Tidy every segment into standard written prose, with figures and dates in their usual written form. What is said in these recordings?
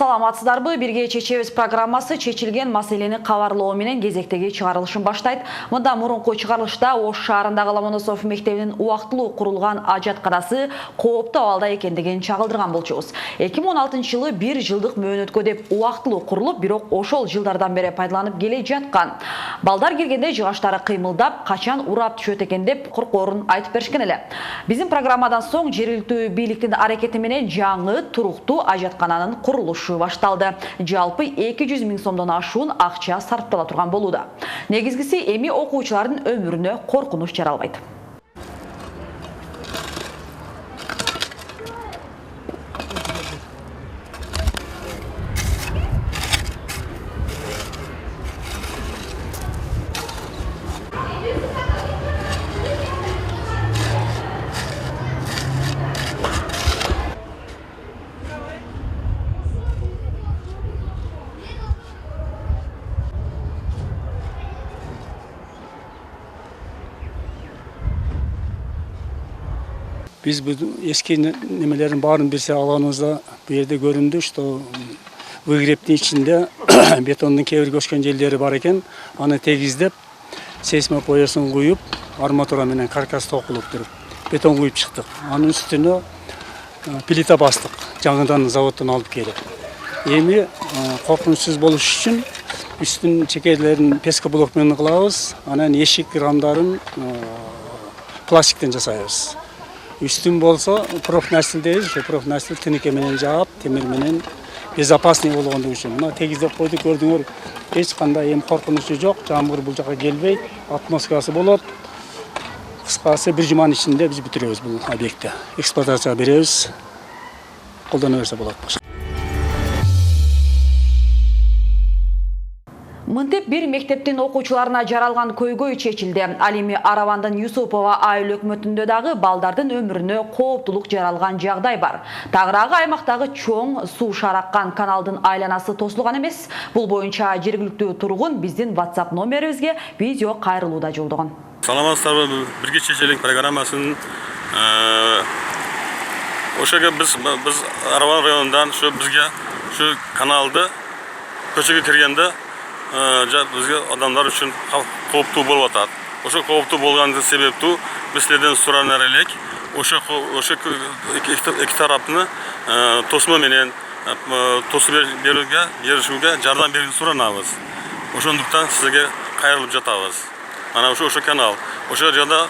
Саламатсыздарбы, бирге чечебиз программасы чечилген маселени кабарлоо менен кезектеги чыгарылышын баштайт. Мында мурунку чыгарылышта Ош шаарындагы Ломоносов мектебинин убактылуу курулган ажатканасы кооптуу абалда экендигин чагылдырган болчубуз. 2016-жылы 1 жылдык мөөнөткө деп убактылуу курулуп, бирок ошол жылдардан бери пайдаланып келе жаткан. Балдар киргенде жыгачтары кыймылдап, качан урап түшөт экен деп коркоорун айтып беришкен эле. Биздин программадан соң жергиликтүү бийликтин аракети менен жаңы туруктуу ажаткананын курулушу башталды. Жалпы 200 000 сомдон ашуун акча сарптала турган болууда. Негизгиси эми окуучулардын өмүрүнө коркунуч жаралбайт. Biz bu eski nemelerin bağrını bir şey alanımızda bir yerde göründü. İşte o vıgreptin içinde betonun kevir göçken jelleri var eken, onu tegizlep, seismik boyasını koyup, armatura menen karkas tokulup durup, beton koyup çıktık. Onun üstüne plita bastık, жаңыдан zavoddan alıp gelip. Emi korkunçsuz boluş için üstün çekerlerin peska blokmeni kılavuz, anan eşik ramdарын plastikten жасайбыз. Üstün bolsa prof nasil deyiz, prof nasil tinike menen жаап, темир менен безопасный болгондугу үчүн. Мына тегиздеп койдук, көрдүңөр, эч кандай эми коркунучу жок, жамгыр бул жака келбейт, атмосферасы болот. Кыскасы бир жуманын ичинде биз бүтүрөбүз бул объектти. Эксплуатацияга беребиз. Колдоно берсе болот. Мынтип бир мектептин окуучуларына жаралган көйгөй чечилди. Ал эми Аравандын Юсупова айыл өкмөтүндө дагы балдардын өмүрүнө кооптулук жаралган жагдай бар. Тагыраагы аймактагы чоң суу шараккан каналдын айланасы тосулган эмес. Бул боюнча жергиликтүү тургун биздин WhatsApp номерибизге видео кайрылууда жолдогон. Саламатсыздарбы, бирге чечелик программасын ошого биз Араван районунан бизге каналды көчөгө киргенде бизге адамдар үчүн кооптуу болуп атат. Ошо кооптуу болгондун себептүү бизлерден суранар элек. Ошо эки тараптын тосмо менен тосуп беришүүгө жардам берүүнү суранабыз. Ошондуктан сизге кайрылып жатабыз. Ana ошо канал. Ошо жерде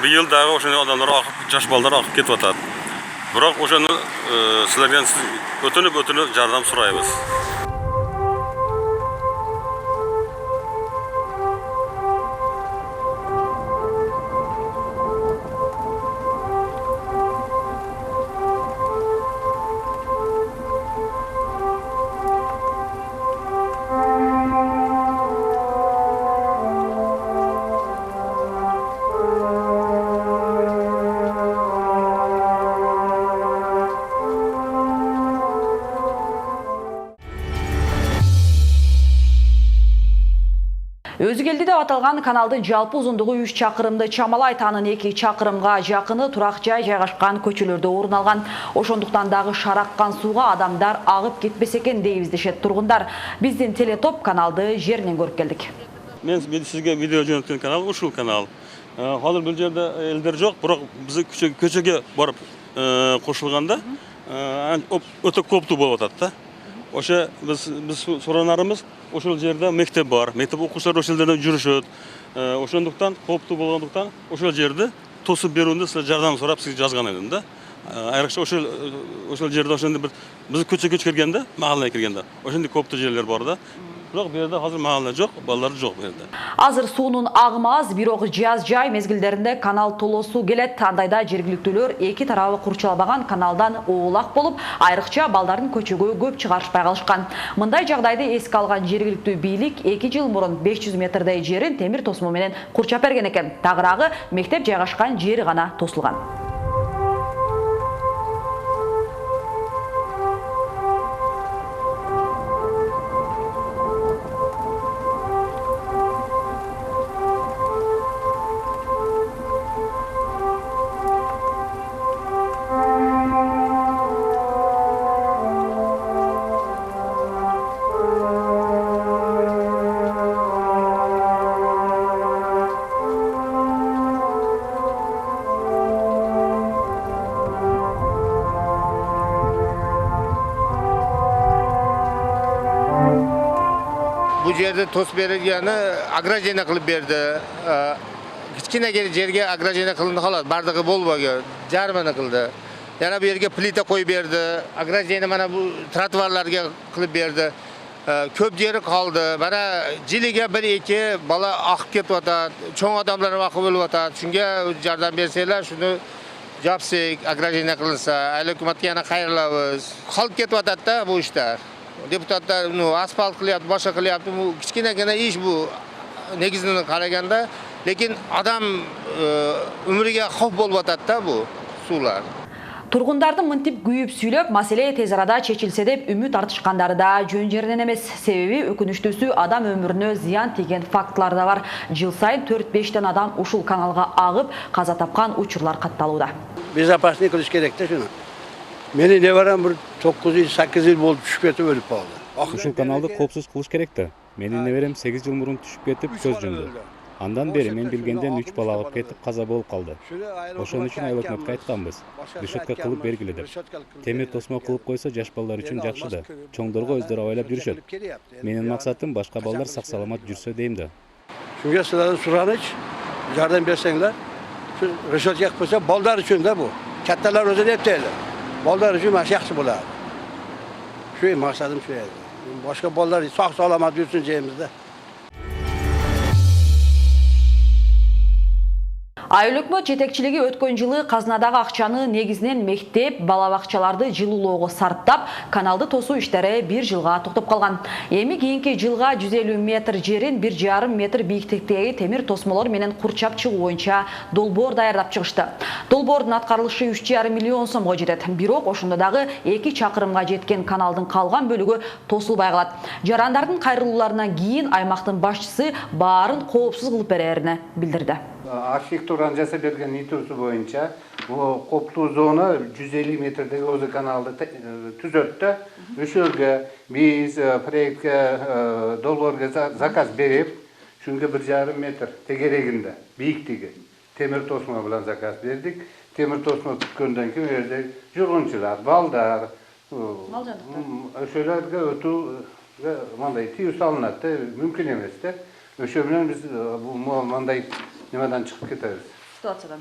быйыл дагы ошондой адамдар жаш балдар акып кетип атат. Бирок ошону силерден өтүнүп жардам сурайбыз. Өзгелди деп аталган каналдын жалпы узундугу 3 чакырымды чамалайт, анын 2 чакырымга жакыны турак жай жайгашкан көчөлөрдө орун алган. Ошондуктан дагы шараккан сууга адамдар агып кетпесе экен дейбиз дешет тургундар. Биздин телетоп каналды жеринен көрүп келдик. Мен сизге видео жөнөткөн канал ушул канал. Азыр бул жерде элдер жок, бирок биз көчөгө барып кошулганда өтө кооптуу болуп атат да. Ошо биз суранарыбыз ошол жерде мектеп бар. Мектеп окуучулары ошол жерде жүрүшөт. Ошондуктан кооптуу болгондуктан ошол жерде тосуп берүүндө сиз жардам сурап сиз жазган едим да. Айрыкча ошол жерде ошондой бир биз көчөгө киргенде, маалына киргенде ошондой кооптуу жерлер бар да. Бирок бу жерде азыр маалына жок, балдар жок бу жерде. Азыр суунун агымы аз, бирок жаз жай мезгилдеринде канал толосуу келет. Андайда жергиликтүүлөр эки тарабы курчалбаган каналдан оолак болуп, айрыкча балдардын көчөгө көп чыгарышпай калышкан. Мындай жагдайды эске алган жергиликтүү бийлик 2 жыл мурун 500 метрдей жерин темир тосмо менен курчап берген экен. Тагыраагы мектеп жайгашкан жери гана тосулган. yerdi tos bergeni agrajene qilib berdi. Kichkina yerga agrajene qilindi xolos, bardigi bo'lmagan, jarmini qildi. Yana bu yerga plita qo'yib berdi. Agrajene mana bu trotuarlarga qilib berdi. Ko'p yeri qoldi. Mana jiliga 1-2 bola oqib ketyapti. Cho'ng odamlar vaqi bo'lyapti. Shunga yordam bersanglar, shuni jobsik, agrajene qilinsa, ayol hukumatga yana xayrlaymiz. Qolib ketyapti-da bu ishlar. Deputatlar asfalt qilyapti, boshqa qilyapti. Bu kichkinagina ish bu. Negizini qaraganda, lekin odam umriga xavf bo'lyapti-da bu suvlar. Turgundардың мынтип күйіп сүйлөп, маселе тез арада чечилсе деп үмүт артышкандары да жөн жеринен эмес. Себеби өкүнүчтүүсү адам өмүрүнө зыян тийген фактылар да бар. Жыл сайын 4-5 адам ушул каналга агып, каза тапкан учурлар катталууда. Безопасный кылыш керек да шуну. Менин небарам бир 9-8 жыл болуп түшүп кетип өлүп калды. Ушул каналды коопсуз кылыш керек да. Менин неберем 8 жыл мурун түшүп кетип көз жумду. Андан бери мен билгенден 3 бала алып кетип каза болуп калды. Ошон үчүн айыл өкмөткө айтканбыз. Решетка кылып бергиле деп. Темир тосмо кылып койсо жаш балдар үчүн жакшы да. Чоңдорго өздөрү абайлап жүрүшөт. Менин максатым башка балдар сак саламат жүрсө дейм да. Шунга силерден сураныч, жардам берсеңлер. Решетка кылса балдар үчүн да бу. Катталар өзү эптейлер. Балдар үчүн маш жакшы болот. Şu максатым şu. Башка балдар сак саламат жүрсүн жейбиз да. Айыл өкмөт жетекчилиги өткөн жылы казынадагы акчаны негизинен мектеп, бала бакчаларды жылуулоого сарптап, каналды тосуу иштери 1 жылга токтоп калган. Эми кийинки жылга 150 метр жерин 1,5 метр бийиктиктеги темир тосмолор менен курчап чыгуу боюнча долбоор даярдап чыгышты. Долбоордун аткарылышы 3,5 миллион сомго жетет. Бирок ошондо дагы 2 чакырымга жеткен каналдын калган бөлүгү тосулбай калат. Жарандардын кайрылууларынан кийин аймактын башчысы баарын коопсуз кылып берерин билдирди. Архитектураны жасап берген итүрсү боюнча бул коптуу зона 150 метрдеги өзү каналды түзөттү. Ошолго биз проектке долбоорго заказ берип, шунга 1,5 метр тегерегинде бийиктиги темир тосмо менен заказ бердик. Темир тосмо түшкөндөн кийин жерде жүргүнчүлөр, балдар, ошолорго өтүүгө мындай тыюу салынат, мүмкүн эмес да. Ошо менен биз мындай немадан чыгып кетебиз.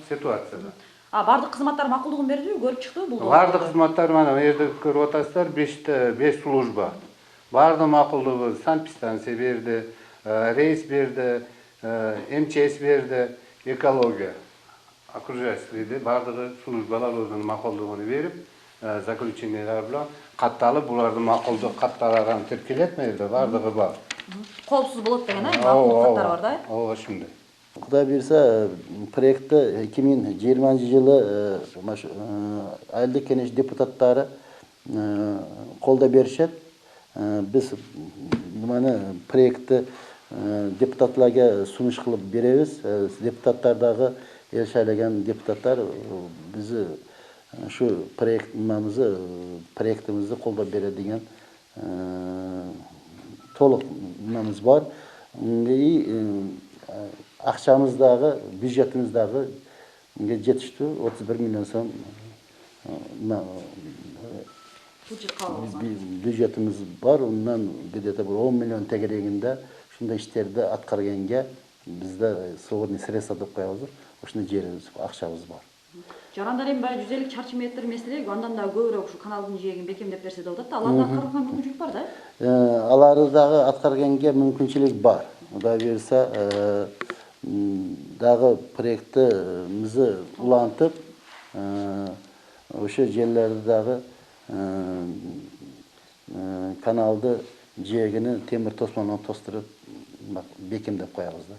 Ситуациядан. Бардык кызматтар макулдугун бердиби, көрүп чыктыбы бул? Бардык кызматтар мына жерде көрүп атасыздар, 5 служба. Бардык макулдугу санэпидстанция берди, рейс берди, МЧС берди, экология, окружающий бардыгы службалар өзүнүн макулдугун берип, заключениялар менен катталып, булардын макулдук катталган тиркелет мерде бардыгы бар. Коопсуз болот деген макулдук каттар бар да? Ооба, ошондой. Құдай берсе, проектті 2020 жылы айылдық кеңеш депутаттары қолда берішет. Біз проектті депутатларға сұныш қылып береміз. Депутаттардағы ел шайлаған депутаттар бізді шу проектімізді қолда береді деген толық бар. Ақшамыздағы, бюджетіміздағы жетішті 31 миллион сом бюджетіміз бар. Ондан где-то 10 миллион тегерегінде шында іштерді атқарғанға бізді свободный средства деп қоямыз. Ошында жеріміз, ақшамыз бар. Жарандар эми баары 150 чарчы метр меселе, андан да көбүрөөк ушу каналдын жээгин бекемдеп берсе да болот да. Аларды аткарганга мүмкүнчүлүк бар да? Аларды дагы аткарганга мүмкүнчүлүк бар. Кудай берсе, дагы проектimizi улантып, ошо жерлерди дагы каналды жээгини темир тосмо менен тостуруп бекемдеп коебуз да.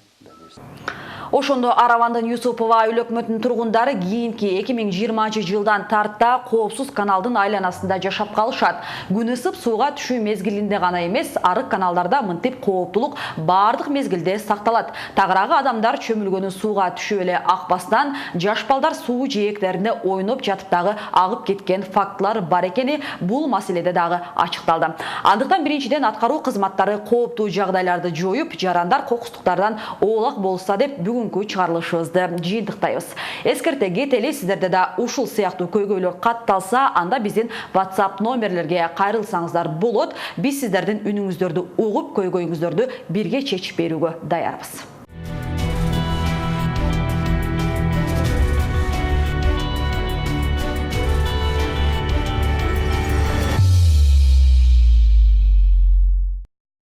Ошондо Аравандын Юсупова айыл өкмөтүнүн тургундары кийинки 2020 жылдан тарта коопсуз каналдын айланасында жашап калышат. Күн ысып сууга түшүү мезгилинде гана эмес, арык каналдарда мынтип кооптулук бардык мезгилде сакталат. Тагыраагы адамдар чөмүлгөнү сууга түшүп эле акпастан, жаш балдар суу жээктеринде ойноп жатып дагы агып кеткен фактылар бар экени бул маселеде дагы ачыкталды. Андыктан биринчиден аткаруу кызматтары кооптуу жагдайларды жоюп, жарандар кокустуктардан оолак болса деп бүгүнкү чыгарылышыбызды жыйынтыктайбыз. Эскерте кетели, сиздерде да ушул сыяктуу көйгөйлөр катталса, анда биздин WhatsApp номерлерге кайрылсаңыздар болот. Биз сиздердин үнүңүздөрдү угуп, көйгөйүңүздөрдү бирге чечип берүүгө даярбыз.